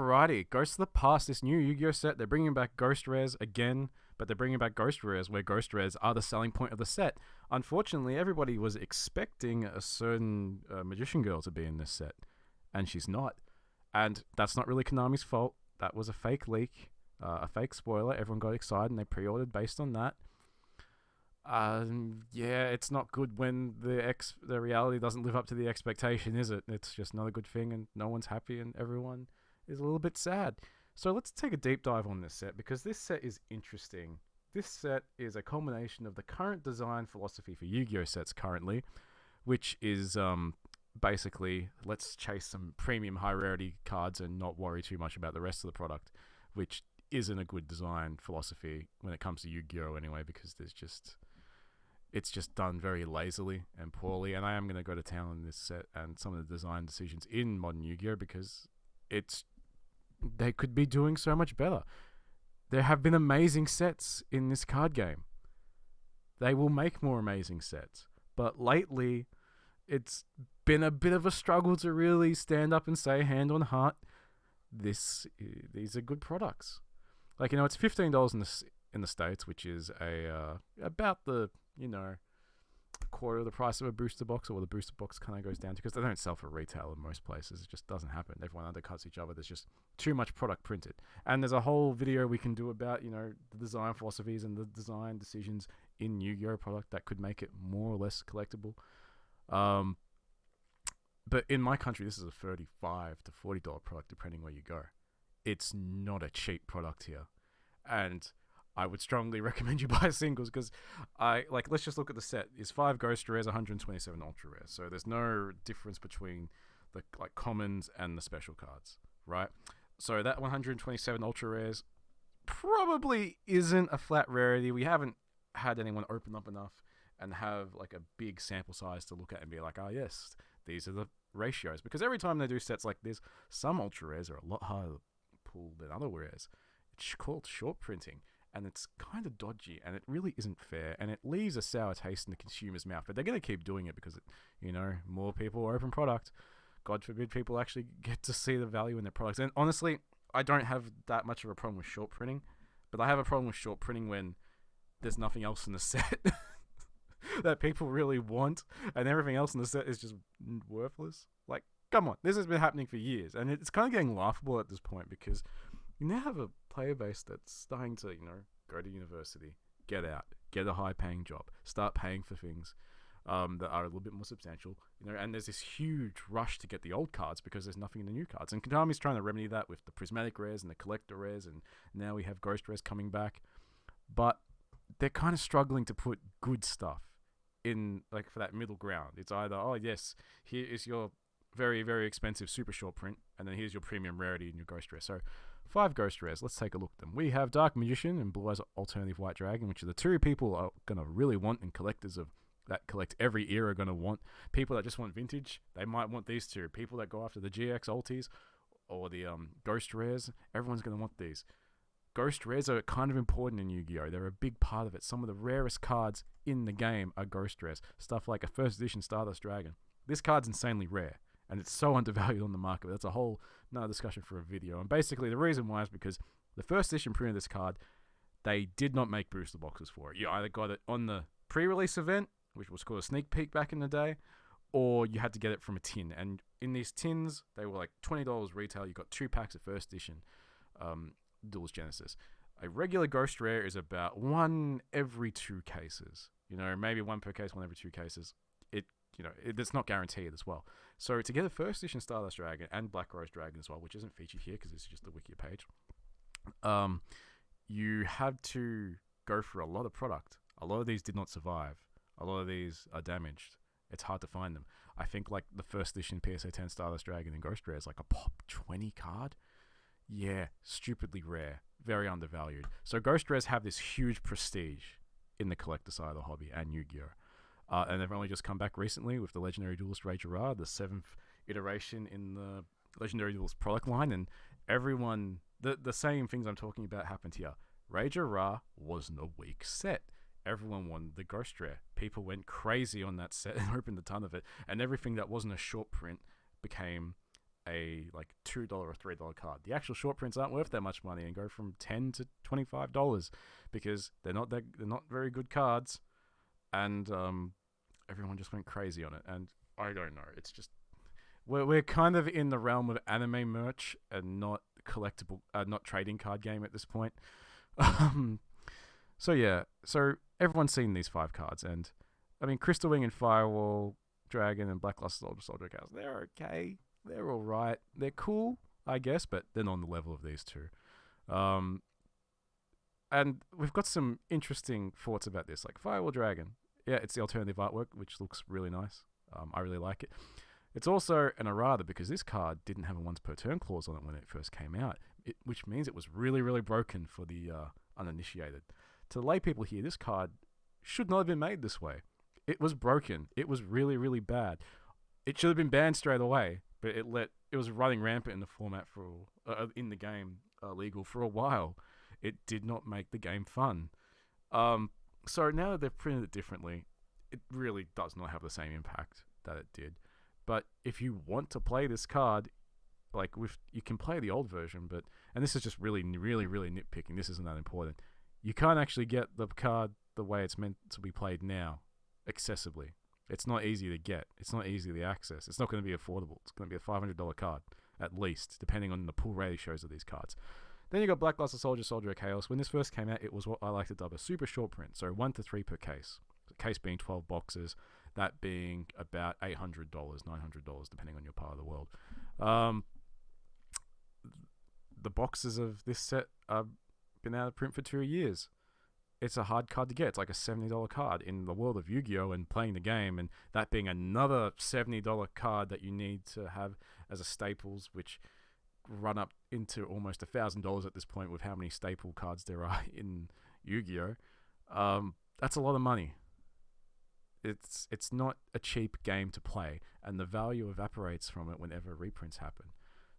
variety. Ghosts of the Past, this new Yu-Gi-Oh set, they're bringing back Ghost Rares again, but they're bringing back Ghost Rares where Ghost Rares are the selling point of the set. Unfortunately, everybody was expecting a certain Magician Girl to be in this set, and she's not. And that's not really Konami's fault. That was a fake leak, a fake spoiler. Everyone got excited and they pre-ordered based on that. Yeah, it's not good when the reality doesn't live up to the expectation, is it? It's just not a good thing, and no one's happy, and everyone is a little bit sad. So let's take a deep dive on this set, because this set is interesting. This set is a culmination of the current design philosophy for Yu-Gi-Oh sets currently, which is basically, let's chase some premium high rarity cards and not worry too much about the rest of the product, which isn't a good design philosophy when it comes to Yu-Gi-Oh anyway, because it's just done very lazily and poorly. And I am going to go to town on this set and some of the design decisions in modern Yu-Gi-Oh, because they could be doing so much better. There have been amazing sets in this card game. They will make more amazing sets. But lately, it's been a bit of a struggle to really stand up and say, hand on heart, these are good products. Like, it's $15 in the States, which is about the, quarter of the price of a booster box, or what the booster box kind of goes down to, because they don't sell for retail in most places. It just doesn't happen. Everyone undercuts each other. There's just too much product printed. And there's a whole video we can do about, the design philosophies and the design decisions in Yu-Gi-Oh product that could make it more or less collectible. But in my country, this is a $35 to $40 product, depending where you go. It's not a cheap product here. And I would strongly recommend you buy singles, because let's just look at the set. It's 5 Ghost Rares, 127 Ultra Rares. So there's no difference between the commons and the special cards, right? So that 127 Ultra Rares probably isn't a flat rarity. We haven't had anyone open up enough and have a big sample size to look at and be like, oh yes, these are the ratios. Because every time they do sets like this, some Ultra Rares are a lot harder to pull than other rares. It's called short printing. And it's kind of dodgy, and it really isn't fair, and it leaves a sour taste in the consumer's mouth. But they're going to keep doing it because, more people open product. God forbid people actually get to see the value in their products. And honestly, I don't have that much of a problem with short printing, but I have a problem with short printing when there's nothing else in the set that people really want, and everything else in the set is just worthless. Like, come on, this has been happening for years, and it's kind of getting laughable at this point, because you now have a player base that's starting to, go to university, get out, get a high-paying job, start paying for things that are a little bit more substantial, and there's this huge rush to get the old cards because there's nothing in the new cards. And Konami's trying to remedy that with the prismatic rares and the collector rares, and now we have ghost rares coming back. But they're kind of struggling to put good stuff in, for that middle ground. It's either, oh yes, here is your very, very expensive super short print, and then here's your premium rarity in your ghost rare. So 5 Ghost Rares. Let's take a look at them. We have Dark Magician and Blue Eyes Alternative White Dragon, which are the two people are going to really want, and collectors of that collect every era are going to want. People that just want vintage, they might want these two. People that go after the GX Ultis or the Ghost Rares, everyone's going to want these. Ghost Rares are kind of important in Yu-Gi-Oh! They're a big part of it. Some of the rarest cards in the game are Ghost Rares. Stuff like a first edition Stardust Dragon. This card's insanely rare, and it's so undervalued on the market. That's a whole another discussion for a video. And basically the reason why is because the first edition print of this card, they did not make booster boxes for it. You either got it on the pre-release event, which was called a sneak peek back in the day, or you had to get it from a tin. And in these tins, they were like $20 retail. You got 2 packs of first edition Duelist Genesis. A regular Ghost Rare is about 1 every 2 cases. Maybe 1 per case, 1 every 2 cases. It's not guaranteed as well. So to get a first edition Stardust Dragon and Black Rose Dragon as well, which isn't featured here because this is just the wiki page, you had to go for a lot of product. A lot of these did not survive. A lot of these are damaged. It's hard to find them. I think the first edition PSA 10 Stardust Dragon and Ghost Rare is like a pop 20 card. Yeah, stupidly rare. Very undervalued. So Ghost Rares have this huge prestige in the collector side of the hobby and Yu-Gi-Oh! And they've only just come back recently with the Legendary Duelist Ray Gerard, the 7th iteration in the Legendary Duelist product line, and everyone, the same things I'm talking about happened here. Ray Gerard wasn't a weak set. Everyone wanted the Ghost Rare. People went crazy on that set and opened a ton of it, and everything that wasn't a short print became a like $2 or $3 card. The actual short prints aren't worth that much money and go from $10 to $25 because they're not very good cards, and everyone just went crazy on it. And I don't know. It's just we're kind of in the realm of anime merch and not collectible, not trading card game at this point. So yeah, so everyone's seen these 5 cards, and I mean, Crystal Wing and Firewall Dragon and Blackluster Soldier cards, they're okay. They're all right. They're cool, I guess, but they're not on the level of these two. And we've got some interesting thoughts about this, like Firewall Dragon. Yeah, it's the alternative artwork, which looks really nice. I really like it. It's also an errata because this card didn't have a once per turn clause on it when it first came out, which means it was really, really broken for the uninitiated. To the lay people here, this card should not have been made this way. It was broken. It was really, really bad. It should have been banned straight away, but it was running rampant in the format for in the game legal for a while. It did not make the game fun. So now that they've printed it differently, it really does not have the same impact that it did. But if you want to play this card, you can play the old version, and this is just really, really, really nitpicking. This isn't that important. You can't actually get the card the way it's meant to be played now, accessibly. It's not easy to get. It's not easy to access. It's not going to be affordable. It's going to be a $500 card, at least, depending on the pull ratios of these cards. Then you got Blackluster Soldier, Soldier of Chaos. When this first came out, it was what I like to dub a super short print, so 1 to 3 per case. The case being 12 boxes, that being about $800, $900, depending on your part of the world. The boxes of this set have been out of print for 2 years. It's a hard card to get. It's like a $70 card in the world of Yu-Gi-Oh! And playing the game, and that being another $70 card that you need to have as a staples, which run up into almost $1,000 at this point with how many staple cards there are in Yu-Gi-Oh! That's a lot of money. It's not a cheap game to play, and the value evaporates from it whenever reprints happen.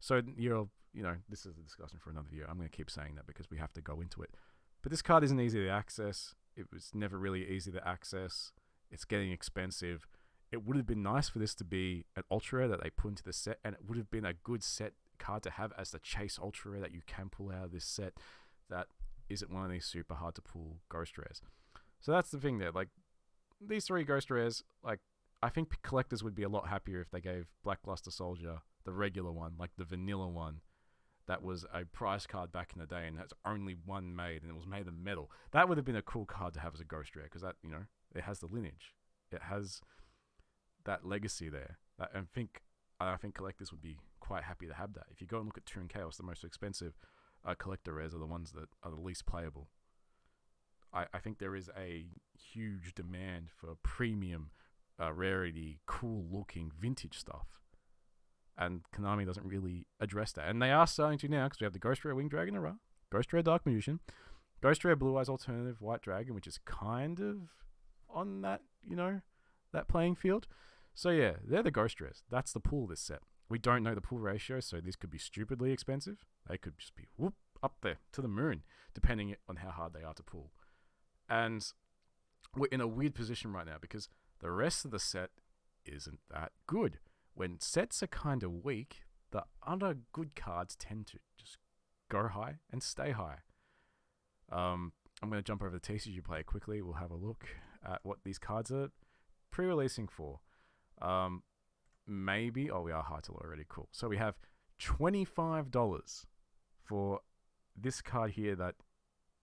So this is a discussion for another video. I'm going to keep saying that because we have to go into it. But this card isn't easy to access. It was never really easy to access. It's getting expensive. It would have been nice for this to be an ultra rare that they put into the set, and it would have been a good set card to have as the chase ultra rare that you can pull out of this set that isn't one of these super hard to pull ghost rares. So that's the thing there. Like, these 3 ghost rares, like, I think collectors would be a lot happier if they gave Blackluster Soldier, the regular one, like the vanilla one, that was a prize card back in the day, and that's only one made, and it was made of metal. That would have been a cool card to have as a ghost rare, because that, it has the lineage. It has that legacy there. I think collectors would be quite happy to have that. If you go and look at Toon Chaos, the most expensive collector rares are the ones that are the least playable. I think there is a huge demand for premium, rarity, cool-looking vintage stuff. And Konami doesn't really address that. And they are starting to now, because we have the Ghost Rare Winged Dragon Era, Ghost Rare Dark Magician, Ghost Rare Blue Eyes Alternative White Dragon, which is kind of on that, that playing field. So yeah, they're the Ghost Rares. That's the pool of this set. We don't know the pool ratio, so these could be stupidly expensive. They could just be up there to the moon, depending on how hard they are to pull. And we're in a weird position right now because the rest of the set isn't that good. When sets are kind of weak, the other good cards tend to just go high and stay high. I'm going to jump over the TCG player quickly. We'll have a look at what these cards are pre-releasing for. Maybe, we are high to low already. Cool. So we have $25 for this card here that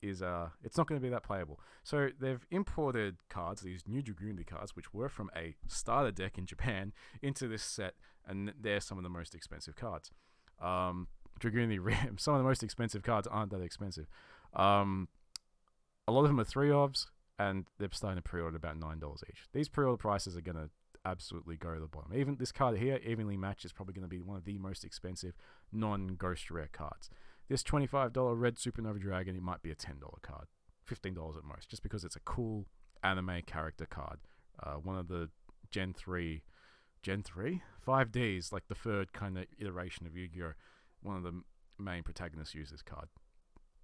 is it's not going to be that playable. So they've imported cards, these new Dragoonly cards, which were from a starter deck in Japan, into this set, and they're some of the most expensive cards. Dragoonly Ram, some of the most expensive cards aren't that expensive. A lot of them are 3-ofs, and they're starting to pre-order about $9 each. These pre-order prices are going to absolutely go to the bottom. Even this card here, Evenly Matched, is probably going to be one of the most expensive non-ghost rare cards. This $25 Red Supernova Dragon, it might be a $10 card, $15 at most, just because it's a cool anime character card. One of the Gen 3, 5Ds, like the third kind of iteration of Yu-Gi-Oh! One of the main protagonists use this card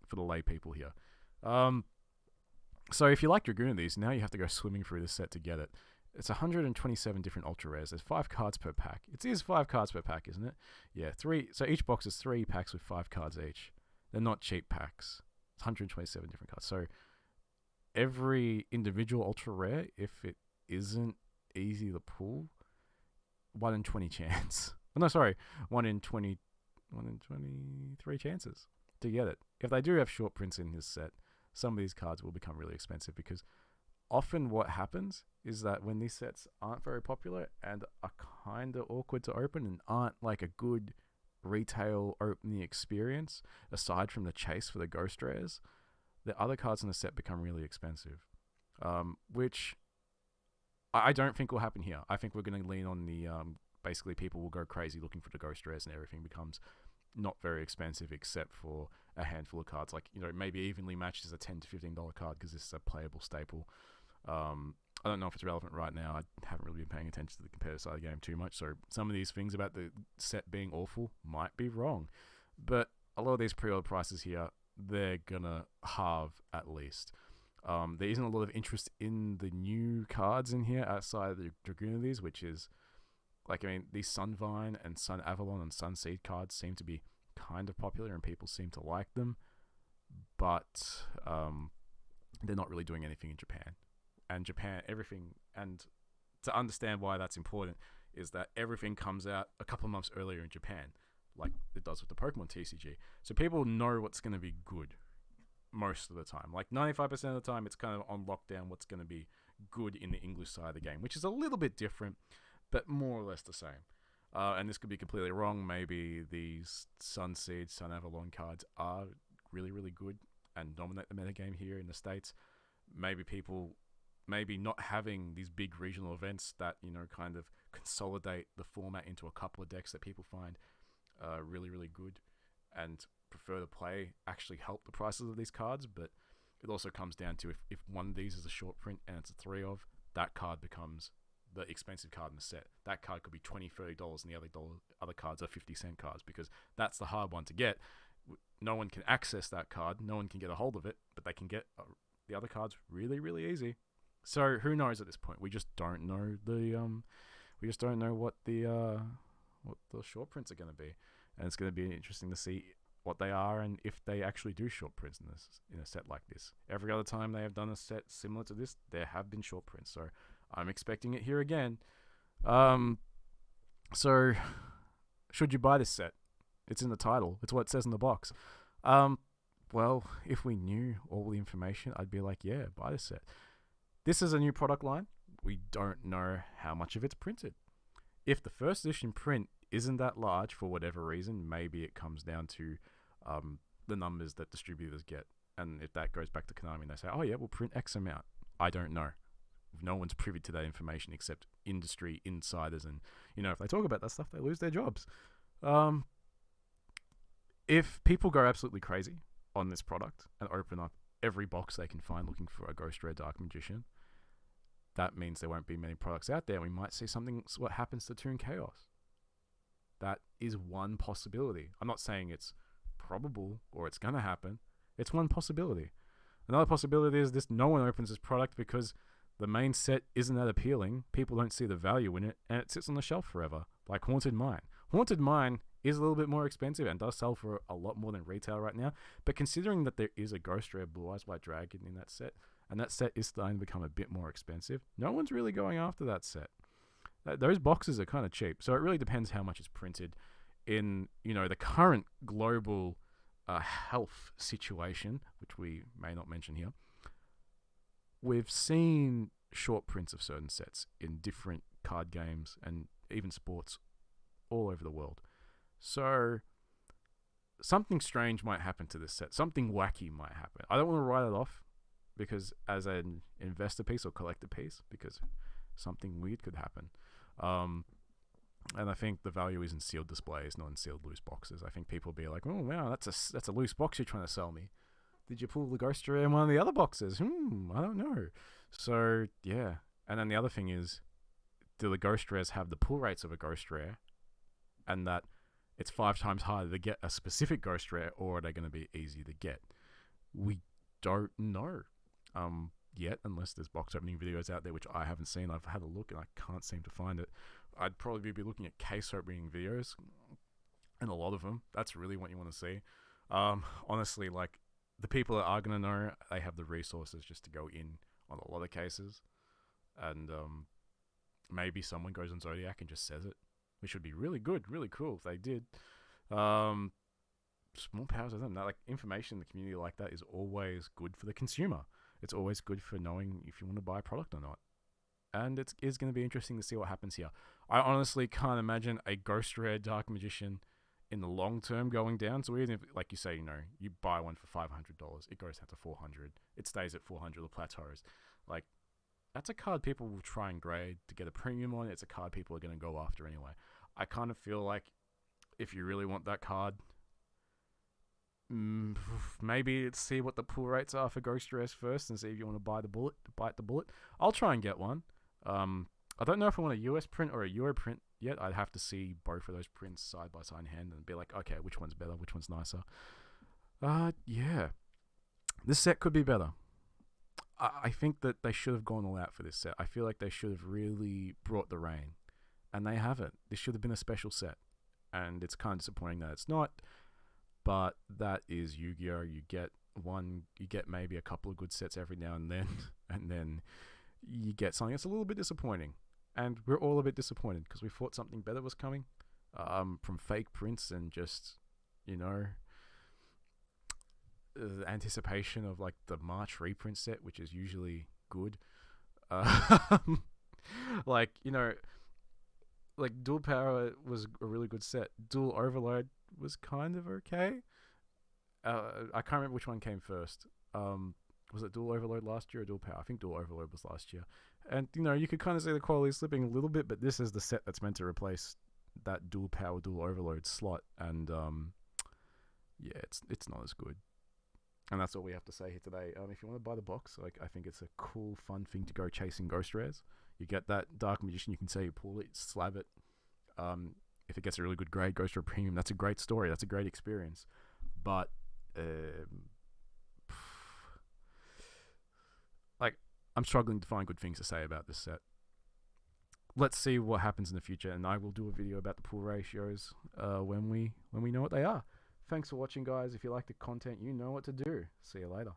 for the lay people here. So if you like Dragoon of these, now you have to go swimming through this set to get it. It's 127 different ultra rares. There's 5 cards per pack. It is 5 cards per pack, isn't it? Yeah, 3. So each box is 3 packs with 5 cards each. They're not cheap packs. It's 127 different cards. So every individual ultra rare, if it isn't easy to pull, 1 in 20 chance. Oh, no, sorry, 1 in 23 chances to get it. If they do have short prints in this set, some of these cards will become really expensive, because often what happens is that when these sets aren't very popular and are kind of awkward to open and aren't like a good retail opening experience, aside from the chase for the ghost rares, the other cards in the set become really expensive, which I don't think will happen here. I think we're going to lean on the basically people will go crazy looking for the ghost rares and everything becomes not very expensive except for a handful of cards, like, you know, maybe evenly matched as a $10 to $15 card, because this is a playable staple. I don't know if it's relevant right now. I haven't really been paying attention to the competitive side of the game too much, so some of these things about the set being awful might be wrong. But a lot of these pre-order prices here, they're gonna halve at least. There isn't a lot of interest in the new cards in here outside of the Dragoon of these, which is, like, I mean, these Sunvine and Sun Avalon and Sunseed cards seem to be kind of popular and people seem to like them, but they're not really doing anything in Japan. And Japan, everything, and to understand why that's important is that everything comes out a couple of months earlier in Japan, like it does with the Pokemon TCG. So people know what's going to be good most of the time. Like 95% of the time, it's kind of on lockdown what's going to be good in the English side of the game, which is a little bit different, but more or less the same. And this could be completely wrong. Maybe these Sunseed, Sun Avalon cards are really, really good and dominate the metagame here in the States. Maybe not having these big regional events that, you know, kind of consolidate the format into a couple of decks that people find really, really good and prefer to play actually help the prices of these cards. But it also comes down to if one of these is a short print and it's a 3 of, that card becomes the expensive card in the set. That card could be $20, $30 and the other cards are 50-cent cards, because that's the hard one to get. No one can access that card. No one can get a hold of it, but they can get the other cards really, really easy. So who knows at this point? We just don't know what the short prints are going to be, and it's going to be interesting to see what they are and if they actually do short prints in a set like this. Every other time they have done a set similar to this, there have been short prints. So I'm expecting it here again. So should you buy this set? It's in the title. It's what it says in the box. Well, if we knew all the information, I'd be like, yeah, buy this set. This is a new product line. We don't know how much of it's printed. If the first edition print isn't that large for whatever reason, maybe it comes down to the numbers that distributors get. And if that goes back to Konami and they say, oh yeah, we'll print X amount. I don't know. No one's privy to that information except industry insiders. And, you know, if they talk about that stuff, they lose their jobs. If people go absolutely crazy on this product and open up every box they can find looking for a Ghost Rare Dark Magician, that means there won't be many products out there. We might see something, what happens to Toon Chaos. That is one possibility. I'm not saying it's probable or it's going to happen. It's one possibility. Another possibility is this: no one opens this product because the main set isn't that appealing. People don't see the value in it, and it sits on the shelf forever, like Haunted Mine. Haunted Mine is a little bit more expensive and does sell for a lot more than retail right now. But considering that there is a Ghost Rare Blue Eyes White Dragon in that set, and that set is starting to become a bit more expensive, no one's really going after that set. Those boxes are kind of cheap, so it really depends how much is printed in, you know, the current global health situation, which we may not mention here. We've seen short prints of certain sets in different card games and even sports all over the world. So something strange might happen to this set. Something wacky might happen. I don't want to write it off because as an investor piece or collector piece, because something weird could happen. And I think the value is in sealed displays, not in sealed loose boxes. I think people will be like, oh wow, that's a loose box you're trying to sell me. Did you pull the Ghost Rare in one of the other boxes? I don't know. So yeah. And then the other thing is, do the Ghost Rares have the pull rates of a Ghost Rare, and that it's 5 times harder to get a specific Ghost Rare, or are they going to be easy to get? We don't know. yet, unless there's box opening videos out there, which I haven't seen. I've had a look and I can't seem to find it. I'd probably be looking at case opening videos, and a lot of them. That's really what you want to see. Honestly, like, the people that are going to know, they have the resources just to go in on a lot of cases. And maybe someone goes on Zodiac and just says it, which would be really good, really cool if they did. Small powers of them. That, like, information in the community like that is always good for the consumer. It's always good for knowing if you want to buy a product or not. And it is going to be interesting to see what happens here. I honestly can't imagine a Ghost Rare Dark Magician in the long term going down. So even if, like you say, you buy one for $500, it goes down to $400. It stays at $400 or plateaus. Like, that's a card people will try and grade to get a premium on. It's a card people are going to go after anyway. I kind of feel like if you really want that card, maybe see what the pull rates are for Ghost Rares first and see if you want to bite the bullet. I'll try and get one. I don't know if I want a US print or a Euro print yet. I'd have to see both of those prints side by side in hand and be like, okay, which one's better, which one's nicer. Yeah. This set could be better. I think that they should have gone all out for this set. I feel like they should have really brought the rain. And they haven't. This should have been a special set. And it's kind of disappointing that it's not. But that is Yu-Gi-Oh! You get maybe a couple of good sets every now and then. And then you get something that's a little bit disappointing. And we're all a bit disappointed because we thought something better was coming. From fake prints and just, anticipation of, like, the March reprint set, which is usually good. Like, like, Dual Power was a really good set. Dual Overload was kind of okay. I can't remember which one came first. Was it Dual Overload last year or Dual Power? I think Dual Overload was last year. And, you could kind of see the quality slipping a little bit, but this is the set that's meant to replace that Dual Power, Dual Overload slot. And, yeah, it's not as good. And that's all we have to say here today. If you want to buy the box, like, I think it's a cool, fun thing to go chasing Ghost Rares. You get that Dark Magician, you can say you pull it, slab it. If it gets a really good grade, goes to a premium, that's a great story. That's a great experience. But, like, I'm struggling to find good things to say about this set. Let's see what happens in the future, and I will do a video about the pull ratios when we know what they are. Thanks for watching, guys. If you like the content, you know what to do. See you later.